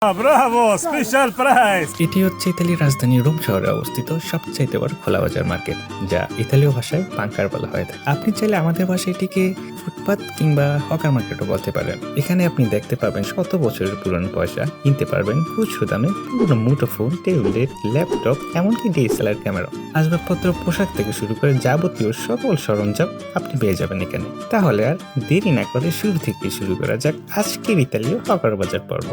Bravo, special price. এটি হচ্ছে ইতালির রাজধানী রোম শহরে অবস্থিত সবচাইতে বড় খোলা বাজার মার্কেট, যা ইতালীয় ভাষায় বাংকার বলা হয়। আপনি চাইলে আমাদের ভাষায় এটিকে ফুটপাত কিংবা হকার মার্কেটও বলতে পারেন। এখানে আপনি দেখতে পাবেন শত বছরের পুরনো পয়সা, কিনতে পারবেন খুচরো দামে পুরনো মুঠোফোন, ট্যাবলেট, ল্যাপটপ, এমনকি ডিএসএলআর ক্যামেরা, আসবাবপত্র, পোশাক থেকে শুরু করে যাবতীয় সকল সরঞ্জাম আপনি পেয়ে যাবেন এখানে। তাহলে আর দেরি না করে শুরু থেকে শুরু করা যাক আজকের ইতালীয় হকার বাজার পর্ব।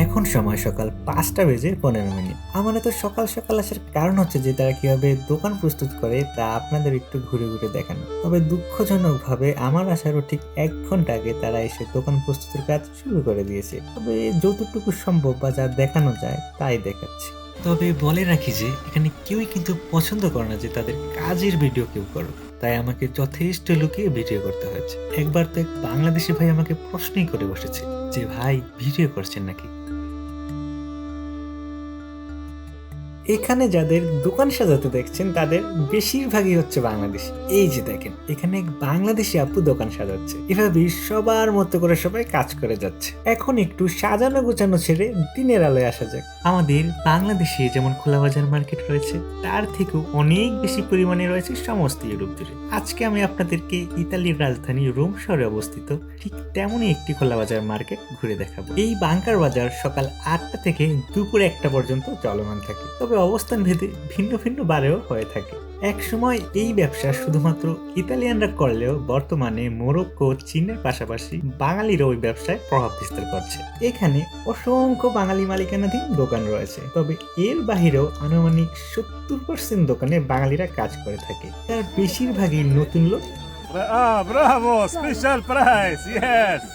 এখন সময় সকাল 5:15। আমার এত সকাল সকাল আসার কারণ হচ্ছে যে তারা কিভাবে দোকান প্রস্তুত করে তা আপনাদের একটু ঘুরে ঘুরে দেখানো। তবে দুঃখজনক ভাবে আমার আসারও ঠিক 1 ঘন্টা আগে তারা এসে দোকান প্রস্তুতের কাজ শুরু করে দিয়েছে। তবে যতটুকু সম্ভব বা যা দেখানো যায় তাই দেখাচ্ছি। তবে বলে রাখি যে এখানে কেউই কিন্তু পছন্দ করে না যে তাদের কাজের ভিডিও কেউ করো, তাই আমাকে যথেষ্ট লুকিয়ে ভিডিও করতে হয়েছে। একবার তো এক বাংলাদেশি ভাই আমাকে প্রশ্নই করে বসেছে যে ভাই ভিডিও করছেন নাকি। এখানে যাদের দোকান সাজাতে দেখছেন তাদের বেশিরভাগই হচ্ছে বাংলাদেশি। এই যে দেখেন এখানে এক বাংলাদেশি আপু দোকান সাজাচ্ছে। এভাবে সবার মতো করে সবাই কাজ করে যাচ্ছে। এখন একটু সাজানো গোছানো ছেড়ে দিনের আলোয় আসা যাক। আমাদের বাংলাদেশে যেমন খোলা বাজার মার্কেট রয়েছে, তার থেকেও অনেক বেশি পরিমাণে রয়েছে সমস্ত ইউরোপ জুড়ে। আজকে আমি আপনাদেরকে ইতালির রাজধানী রোম শহরে অবস্থিত ঠিক তেমনই একটি খোলা বাজার মার্কেট ঘুরে দেখাবো। এই বাংকার বাজার সকাল 8টা থেকে দুপুর 1টা পর্যন্ত চলমান থাকে, তবে অবস্থান ভেদে ভিন্ন ভিন্ন বারেও হয়ে থাকে। এক সময় এই ব্যবসা শুধুমাত্র ইতালিয়ানরা করলেও বর্তমানে মরক্কো, চীনের পাশাপাশি বাঙালিরা ওই ব্যবসায় প্রভাব বিস্তার করছে। এখানে অসংখ্য বাঙালি মালিকানাধীন দোকান রয়েছে, তবে এর বাহিরেও আনুমানিক 70% দোকানে বাঙালিরা কাজ করে থাকে। তার বেশিরভাগই নতুন লোক। Bravo, special price, yes.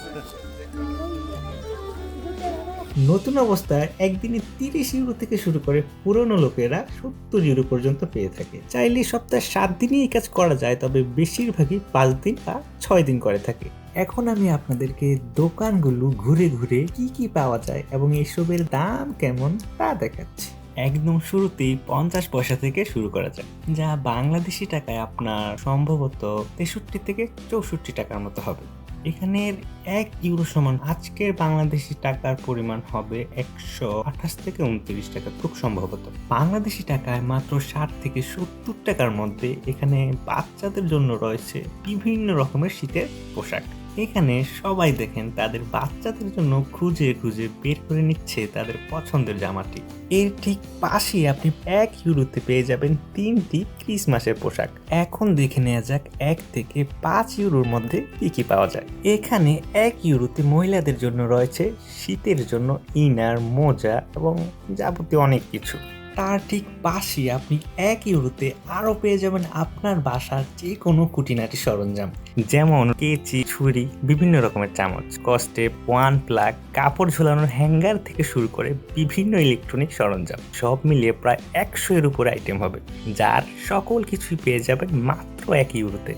নতুন অবস্থায় একদিনে 30 ইউরো থেকে শুরু করে পুরনো লোকেরা 70 ইউরো পর্যন্ত পেয়ে থাকে। চাইলে সপ্তাহে 7 দিনই এই কাজ করা যায়, তবে বেশিরভাগই 5 দিন বা 6 দিন করে থাকে। এখন আমি আপনাদেরকে দোকানগুলো ঘুরে ঘুরে কি কি পাওয়া যায় এবং এসবের দাম কেমন তা দেখাচ্ছি। একদম শুরুতেই 50 পয়সা থেকে শুরু করা যায়, যা বাংলাদেশি টাকায় আপনার সম্ভবত 63 থেকে 64 টাকার মতো হবে। এখানের 1 ইউরো সমান আজকের বাংলাদেশি টাকার পরিমাণ হবে 128 থেকে 29 টাকা খুব সম্ভবত। বাংলাদেশি টাকায় মাত্র 60 থেকে 70 টাকার মধ্যে এখানে বাচ্চাদের জন্য রয়েছে বিভিন্ন রকমের শীতের পোশাক। এখানে সবাই দেখেন তাদের বাচ্চাদের জন্য খুঁজে খুঁজে বের করে নিচ্ছে তাদের পছন্দের জামাটি। এর ঠিক পাশে আপনি 1 ইউরোতে পেয়ে যাবেন 3টি ক্রিসমাসের পোশাক। এখন দেখে নেওয়া যাক 1 থেকে 5 ইউরোর মধ্যে কি কি পাওয়া যায়। এখানে 1 ইউরোতে মহিলাদের জন্য রয়েছে শীতের জন্য ইনার, মোজা এবং যাবতীয় অনেক কিছু। তার ঠিক পাশে আপনি 1 ইউরোতে আরো পেয়ে যাবেন আপনার বাসার যে কোনো খুঁটিনাটি সরঞ্জাম, যেমন কেচি, ছুরি, বিভিন্ন রকমের চামচ, কস্টেপ, ওয়ান প্লাগ, কাপড় ঝোলানোর হ্যাঙ্গার থেকে শুরু করে বিভিন্ন ইলেকট্রনিক সরঞ্জাম, সব মিলিয়ে প্রায় 100 এর উপরে আইটেম হবে, যার সকল কিছুই পেয়ে যাবেন মাত্র 1 ইউরোতে।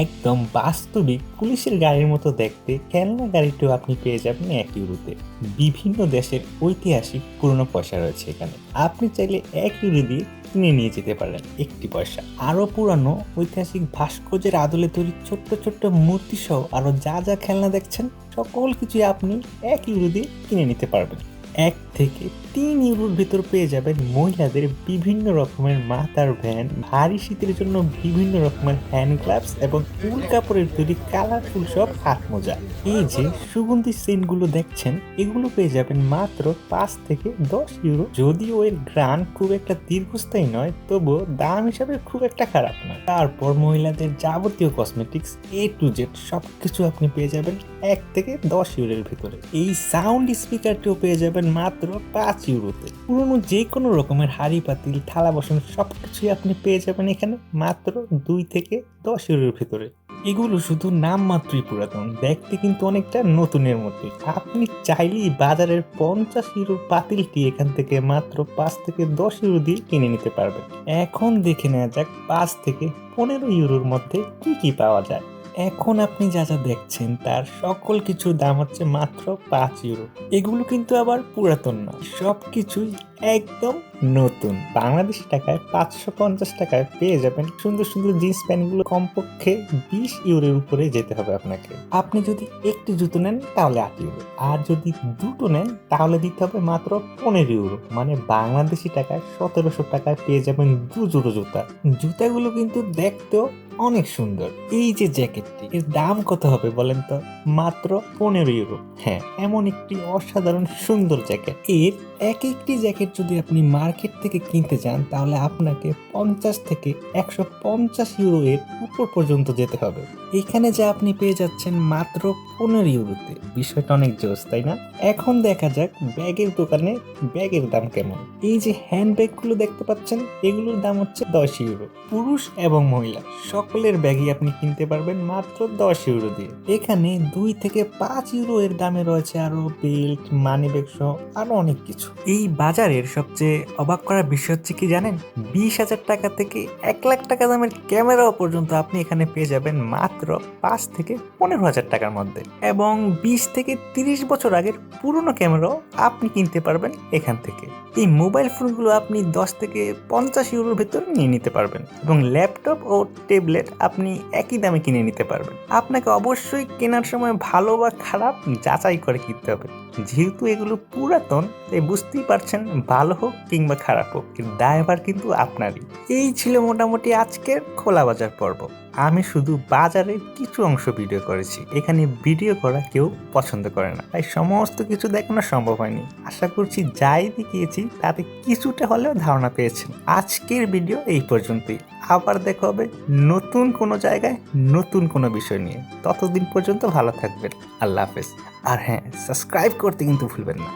একদম বাস্তবিক পুলিশের গাড়ির মতো দেখতে খেলনা গাড়িটিও আপনি পেয়ে যাবেন 1 ইউরোতে। বিভিন্ন দেশের ঐতিহাসিক পুরনো পয়সা রয়েছে এখানে, আপনি চাইলে 1 ইউরো দিয়ে কিনে নিয়ে যেতে পারেন একটি পয়সা। আরো পুরানো ঐতিহাসিক ভাস্কর্যের আদলে তৈরি ছোট্ট ছোট্ট মূর্তি সহ আরো যা যা খেলনা দেখছেন সকল কিছুই আপনি 1 ইউরো দিয়ে কিনে নিতে পারবেন। 1 থেকে 3 ইউরোর ভিতর পেয়ে যাবেন মহিলাদের বিভিন্ন রকমের মাথার ভ্যান, ভারী শীতের জন্য বিভিন্ন রকমের হ্যান্ড গ্লাভস এবং উল কাপড়ের তৈরি কালারফুল সব হাত মোজা। এই যে সুগন্ধি সেন্টগুলো দেখছেন, এগুলো পেয়ে যাবেন মাত্র 5 থেকে 10 ইউরো। যদিও এর ঘ্রাণ খুব একটা দীর্ঘস্থায়ী নয়, তবুও দাম হিসাবে খুব একটা খারাপ নয়। তারপর মহিলাদের যাবতীয় কসমেটিক্স A to Z সবকিছু আপনি পেয়ে যাবেন 1 থেকে 10 ইউরোর ভিতরে। এই সাউন্ড স্পিকারটিও পেয়ে যাবেন মাত্র 5 ইউরোতে। পুরনো যে কোনো রকমের হাঁড়ি পাতিল, থালা বাসন সবকিছুই আপনি পেয়ে যাবেন এখানে মাত্র 2 থেকে 10 ইউরোর ভিতরে। এগুলো শুধু নাম মাত্রই পুরাতন, দেখতে কিন্তু অনেকটা নতুনের মতোই। আপনি চাইলেই বাজারের 50 ইউরোর পাতিলটি এখান থেকে মাত্র 5 থেকে 10 ইউরো দিয়ে কিনে নিতে পারবেন। এখন দেখে নেওয়া যাক 5 থেকে 15 ইউরোর মধ্যে কি কি পাওয়া যায়। এখন আপনি যা যা দেখছেন তার সকল কিছুর দাম হচ্ছে মাত্র 5 ইউরো। এগুলো কিন্তু আবার পুরাতন নয়, সবকিছুই একদম নতুন বাংলাদেশি টাকায় 550 টাকায় পেয়ে যাবেন সুন্দর সুন্দর জিন্স প্যান্টগুলো। কমপক্ষে 20 ইউরোর উপরে যেতে হবে আপনাকে। আপনি যদি একটি জুতো নেন তাহলে 8 ইউরো, আর যদি দুটো নেন তাহলে দিতে হবে মাত্র 15 ইউরো। মানে বাংলাদেশি টাকায় 1700 টাকায় পেয়ে যাবেন দুজোড়ো জুতা। জুতাগুলো কিন্তু দেখতেও অনেক সুন্দর। এই যে জ্যাকেটটি, এর দাম কত হবে বলেন তো? মাত্র 15 ইউরো। হ্যাঁ, এমন একটি অসাধারণ সুন্দর জ্যাকেট। এর এক একটি জ্যাকেট যদি আপনি মার্কেট থেকে কিনতে যান তাহলে আপনাকে 50 থেকে 150 ইউরো এর উপর পর্যন্ত যেতে হবে। এখানে যে আপনি পেয়ে যাচ্ছেন মাত্র 15 ইউরোতে। বিষয়টা অনেক জোস, তাই না? এখন দেখা যাক ব্যাগের দোকানে ব্যাগের দাম কেমন। এই যে হ্যান্ড ব্যাগগুলো দেখতে পাচ্ছেন, এগুলোর দাম হচ্ছে 10 ইউরো। পুরুষ এবং মহিলা সকলের ব্যাগই আপনি কিনতে পারবেন মাত্র 10 ইউরো দিয়ে। এখানে 2 থেকে 5 ইউরো এর দামে রয়েছে আরো বেল্ট, মানি ব্যাগ সহ আরো অনেক কিছু। এই বাজারের সবচেয়ে অবাক করার বিষয় হচ্ছে কি জানেন? 20,000 টাকা থেকে 1 লাখ টাকা দামের ক্যামেরাও পর্যন্ত আপনি এখানে পেয়ে যাবেন মাত্র 5 থেকে 15,000 টাকার মধ্যে। এবং 20 থেকে 30 বছর আগের পুরনো ক্যামেরাও আপনি কিনতে পারবেন এখান থেকে। এই মোবাইল ফোনগুলো আপনি 10 থেকে 50 ইউরোর ভেতর নিয়ে নিতে পারবেন, এবং ল্যাপটপ ও ট্যাবলেট আপনি একই দামে কিনে নিতে পারবেন। আপনাকে অবশ্যই কেনার সময় ভালো বা খারাপ যাচাই করে কিনতে হবে, যেহেতু এগুলো পুরাতন তাই বুঝতেই পারছেন, ভালো হোক কিংবা খারাপ হোক এর দায়ভার কিন্তু আপনারই। এই ছিল মোটামুটি আজকের খোলা বাজার পর্ব। আমি শুধু বাজারের কিছু অংশ ভিডিও করেছি, এখানে ভিডিও করা কেউ পছন্দ করে না, তাই সমস্ত কিছু দেখানো সম্ভব হয়নি। আশা করছি যাই দেখিয়েছি তাতে কিছুটা হলেও ধারণা পেয়েছেন। আজকের ভিডিও এই পর্যন্তই। আবার দেখা হবে নতুন কোনো জায়গায় নতুন কোনো বিষয় নিয়ে। ততদিন পর্যন্ত ভালো থাকবেন। আল্লাহ হাফেজ। আর হ্যাঁ, সাবস্ক্রাইব করতে কিন্তু ভুলবেন না।